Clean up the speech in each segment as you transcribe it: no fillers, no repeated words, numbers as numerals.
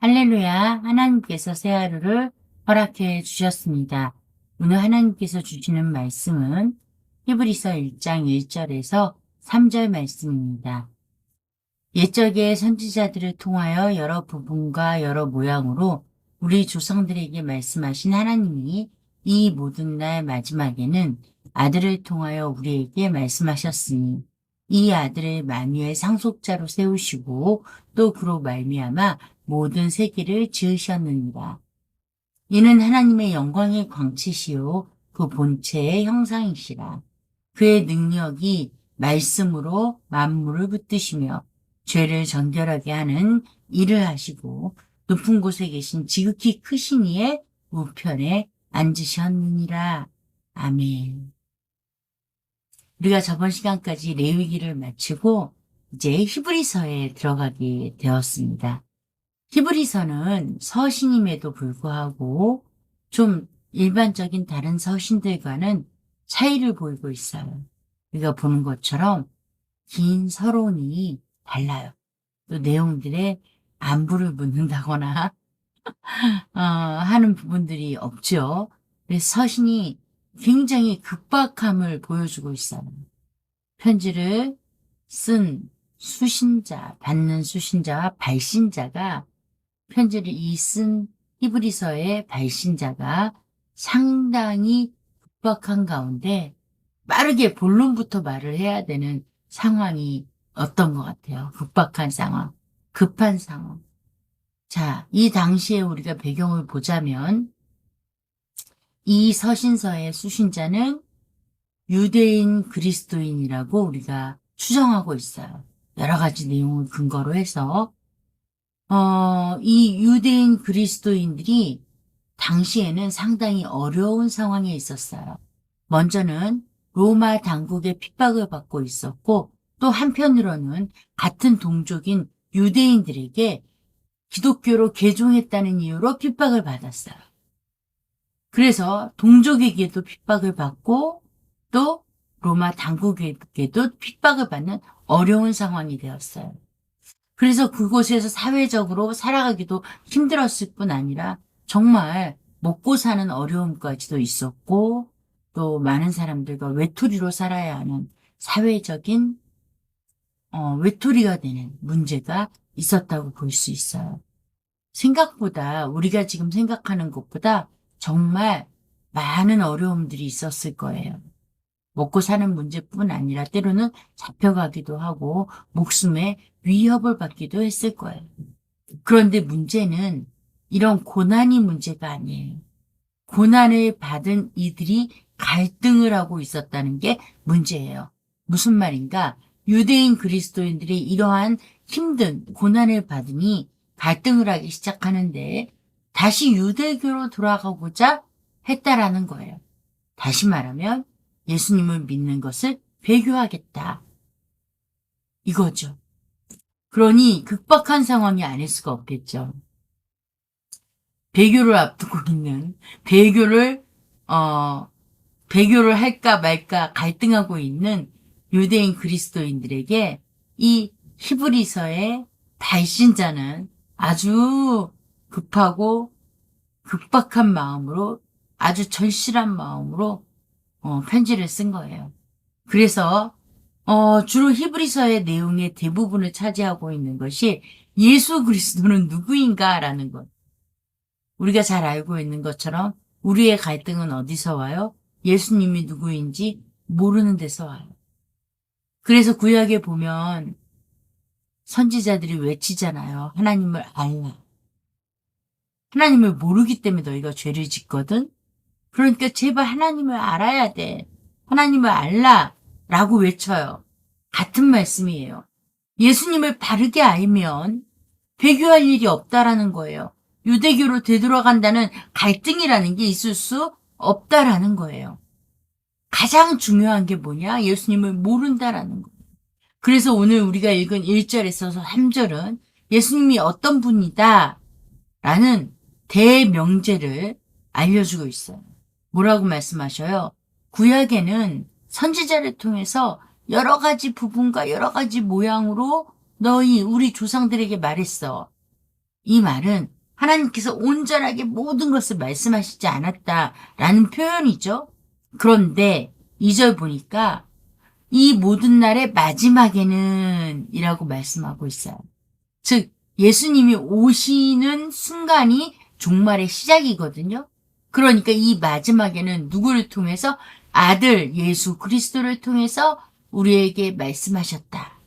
할렐루야, 하나님께서 새 하루를 허락해 주셨습니다. 오늘 하나님께서 주시는 말씀은 히브리서 1장 1절에서 3절 말씀입니다. 옛적의 선지자들을 통하여 여러 부분과 여러 모양으로 우리 조상들에게 말씀하신 하나님이 이 모든 날 마지막에는 아들을 통하여 우리에게 말씀하셨으니 이 아들을 만유의 상속자로 세우시고 또 그로 말미암아 모든 세계를 지으셨느니라. 이는 하나님의 영광의 광채시요 그 본체의 형상이시라. 그의 능력이 말씀으로 만물을 붙드시며 죄를 정결하게 하는 일을 하시고 높은 곳에 계신 지극히 크신 이의 우편에 앉으셨느니라. 아멘. 우리가 저번 시간까지 레위기를 마치고 이제 히브리서에 들어가게 되었습니다. 히브리서는 서신임에도 불구하고 좀 일반적인 다른 서신들과는 차이를 보이고 있어요. 우리가 보는 것처럼 긴 서론이 달라요. 또 내용들의 안부를 묻는다거나 하는 부분들이 없죠. 그래서 서신이 굉장히 급박함을 보여주고 있어요. 편지를 쓴 수신자, 받는 수신자와 발신자가 편지를 쓴 히브리서의 발신자가 상당히 급박한 가운데 빠르게 본론부터 말을 해야 되는 상황이 어떤 것 같아요. 급박한 상황, 급한 상황. 자, 이 당시에 우리가 배경을 보자면 이 서신서의 수신자는 유대인 그리스도인이라고 우리가 추정하고 있어요. 여러 가지 내용을 근거로 해서 이 유대인 그리스도인들이 당시에는 상당히 어려운 상황에 있었어요. 먼저는 로마 당국의 핍박을 받고 있었고 또 한편으로는 같은 동족인 유대인들에게 기독교로 개종했다는 이유로 핍박을 받았어요. 그래서 동족에게도 핍박을 받고 또 로마 당국에게도 핍박을 받는 어려운 상황이 되었어요. 그래서 그곳에서 사회적으로 살아가기도 힘들었을 뿐 아니라 정말 먹고 사는 어려움까지도 있었고 또 많은 사람들과 외톨이로 살아야 하는 사회적인 외톨이가 되는 문제가 있었다고 볼 수 있어요. 생각보다 우리가 지금 생각하는 것보다 정말 많은 어려움들이 있었을 거예요. 먹고 사는 문제뿐 아니라 때로는 잡혀가기도 하고 목숨에 위협을 받기도 했을 거예요. 그런데 문제는 이런 고난이 문제가 아니에요. 고난을 받은 이들이 갈등을 하고 있었다는 게 문제예요. 무슨 말인가? 유대인 그리스도인들이 이러한 힘든 고난을 받으니 갈등을 하기 시작하는데 다시 유대교로 돌아가고자 했다라는 거예요. 다시 말하면 예수님을 믿는 것을 배교하겠다. 이거죠. 그러니 급박한 상황이 아닐 수가 없겠죠. 배교를 앞두고 있는 배교를 할까 말까 갈등하고 있는 유대인 그리스도인들에게 이 히브리서의 발신자는 아주 급하고 급박한 마음으로 아주 절실한 마음으로 편지를 쓴 거예요. 그래서 주로 히브리서의 내용의 대부분을 차지하고 있는 것이 예수 그리스도는 누구인가라는 것. 우리가 잘 알고 있는 것처럼 우리의 갈등은 어디서 와요? 예수님이 누구인지 모르는 데서 와요. 그래서 구약에 보면 선지자들이 외치잖아요. 하나님을 알라. 하나님을 모르기 때문에 너희가 죄를 짓거든. 그러니까 제발 하나님을 알아야 돼. 하나님을 알라. 라고 외쳐요. 같은 말씀이에요. 예수님을 바르게 알면 배교할 일이 없다라는 거예요. 유대교로 되돌아간다는 갈등이라는 게 있을 수 없다라는 거예요. 가장 중요한 게 뭐냐? 예수님을 모른다라는 거예요. 그래서 오늘 우리가 읽은 1절에서 3절은 예수님이 어떤 분이다 라는 대명제를 알려주고 있어요. 뭐라고 말씀하셔요? 구약에는 선지자를 통해서 여러 가지 부분과 여러 가지 모양으로 우리 조상들에게 말했어. 이 말은 하나님께서 온전하게 모든 것을 말씀하시지 않았다라는 표현이죠. 그런데 2절 보니까 이 모든 날의 마지막에는 이라고 말씀하고 있어요. 즉 예수님이 오시는 순간이 종말의 시작이거든요. 그러니까 이 마지막에는 누구를 통해서? 아들 예수 그리스도를 통해서 우리에게 말씀하셨다.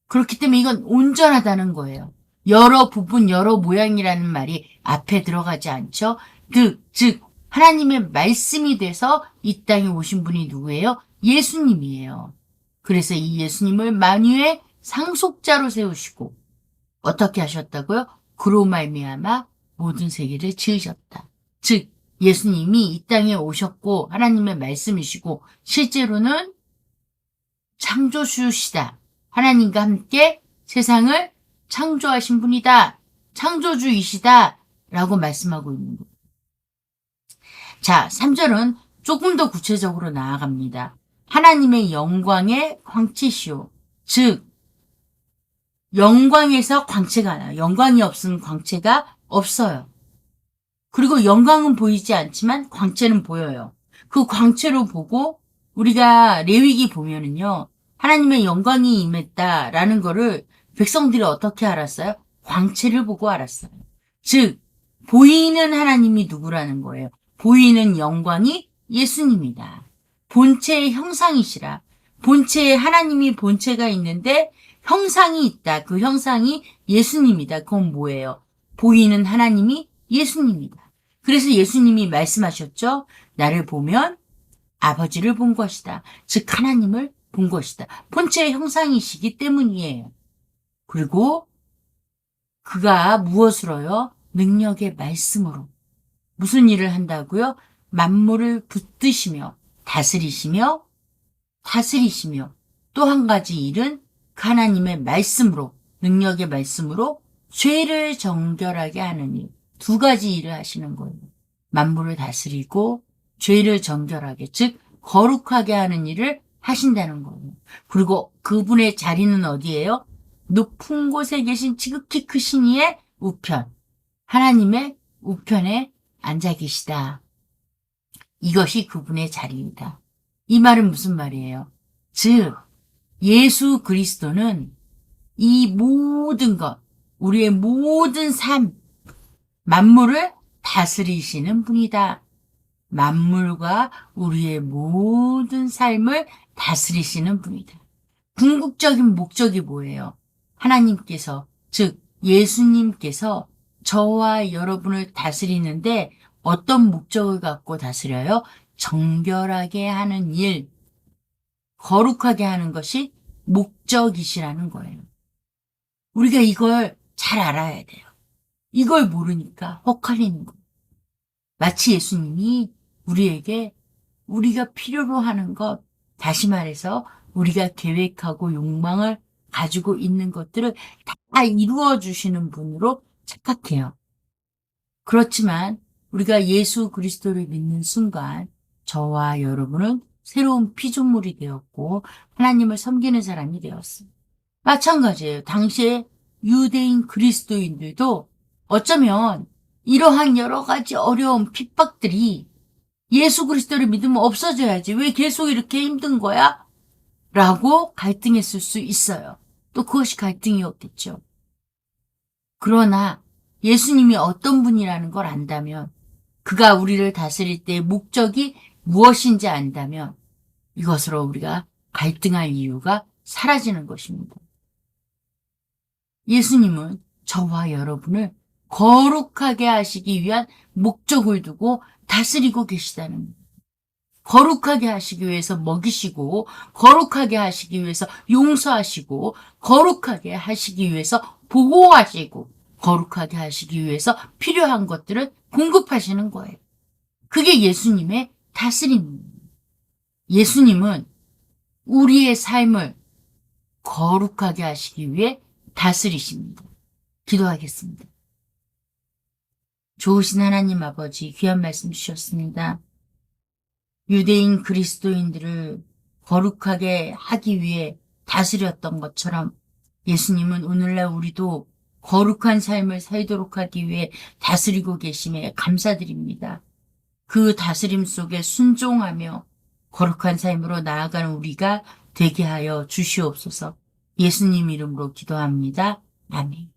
그렇기 때문에 이건 온전하다는 거예요. 여러 부분, 여러 모양이라는 말이 앞에 들어가지 않죠. 즉 하나님의 말씀이 돼서 이 땅에 오신 분이 누구예요? 예수님이에요. 그래서 이 예수님을 만유의 상속자로 세우시고 어떻게 하셨다고요? 그로 말미암아 모든 세계를 지으셨다. 즉 예수님이 이 땅에 오셨고 하나님의 말씀이시고 실제로는 창조주시다. 하나님과 함께 세상을 창조하신 분이다. 창조주이시다. 라고 말씀하고 있는 거예요. 자, 3절은 조금 더 구체적으로 나아갑니다. 하나님의 영광의 광채시오. 즉 영광에서 광채가 나요. 영광이 없으면 광채가 없어요. 그리고 영광은 보이지 않지만 광채는 보여요. 그 광채로 보고 우리가 레위기 보면은요. 하나님의 영광이 임했다라는 거를 백성들이 어떻게 알았어요? 광채를 보고 알았어요. 즉 보이는 하나님이 누구라는 거예요. 보이는 영광이 예수님이다. 본체의 형상이시라. 본체에 하나님이 본체가 있는데 형상이 있다. 그 형상이 예수님이다. 그건 뭐예요? 보이는 하나님이 예수님이다. 그래서 예수님이 말씀하셨죠. 나를 보면 아버지를 본 것이다. 즉 하나님을 본 것이다. 본체의 형상이시기 때문이에요. 그리고 그가 무엇으로요? 능력의 말씀으로. 무슨 일을 한다고요? 만물을 붙드시며 다스리시며 또 한 가지 일은 하나님의 말씀으로, 능력의 말씀으로 죄를 정결하게 하는 일. 두 가지 일을 하시는 거예요. 만물을 다스리고 죄를 정결하게, 즉 거룩하게 하는 일을 하신다는 거예요. 그리고 그분의 자리는 어디예요? 높은 곳에 계신 지극히 크신 이의 우편, 하나님의 우편에 앉아 계시다. 이것이 그분의 자리이다. 이 말은 무슨 말이에요? 즉 예수 그리스도는 이 모든 것, 우리의 모든 삶, 만물을 다스리시는 분이다. 만물과 우리의 모든 삶을 다스리시는 분이다. 궁극적인 목적이 뭐예요? 하나님께서, 즉 예수님께서 저와 여러분을 다스리는데 어떤 목적을 갖고 다스려요? 정결하게 하는 일, 거룩하게 하는 것이 목적이시라는 거예요. 우리가 이걸 잘 알아야 돼요. 이걸 모르니까 헛갈리는 거예요. 마치 예수님이 우리에게 우리가 필요로 하는 것, 다시 말해서 우리가 계획하고 욕망을 가지고 있는 것들을 다 이루어 주시는 분으로 착각해요. 그렇지만 우리가 예수 그리스도를 믿는 순간 저와 여러분은 새로운 피조물이 되었고 하나님을 섬기는 사람이 되었어요. 마찬가지예요. 당시에 유대인 그리스도인들도 어쩌면 이러한 여러 가지 어려운 핍박들이 예수 그리스도를 믿으면 없어져야지. 왜 계속 이렇게 힘든 거야? 라고 갈등했을 수 있어요. 또 그것이 갈등이었겠죠. 그러나 예수님이 어떤 분이라는 걸 안다면, 그가 우리를 다스릴 때의 목적이 무엇인지 안다면 이것으로 우리가 갈등할 이유가 사라지는 것입니다. 예수님은 저와 여러분을 거룩하게 하시기 위한 목적을 두고 다스리고 계시다는 거예요. 거룩하게 하시기 위해서 먹이시고, 거룩하게 하시기 위해서 용서하시고, 거룩하게 하시기 위해서 보호하시고, 거룩하게 하시기 위해서 필요한 것들을 공급하시는 거예요. 그게 예수님의 다스림입니다. 예수님은 우리의 삶을 거룩하게 하시기 위해 다스리십니다. 기도하겠습니다. 좋으신 하나님 아버지, 귀한 말씀 주셨습니다. 유대인 그리스도인들을 거룩하게 하기 위해 다스렸던 것처럼 예수님은 오늘날 우리도 거룩한 삶을 살도록 하기 위해 다스리고 계심에 감사드립니다. 그 다스림 속에 순종하며 거룩한 삶으로 나아가는 우리가 되게 하여 주시옵소서. 예수님 이름으로 기도합니다. 아멘.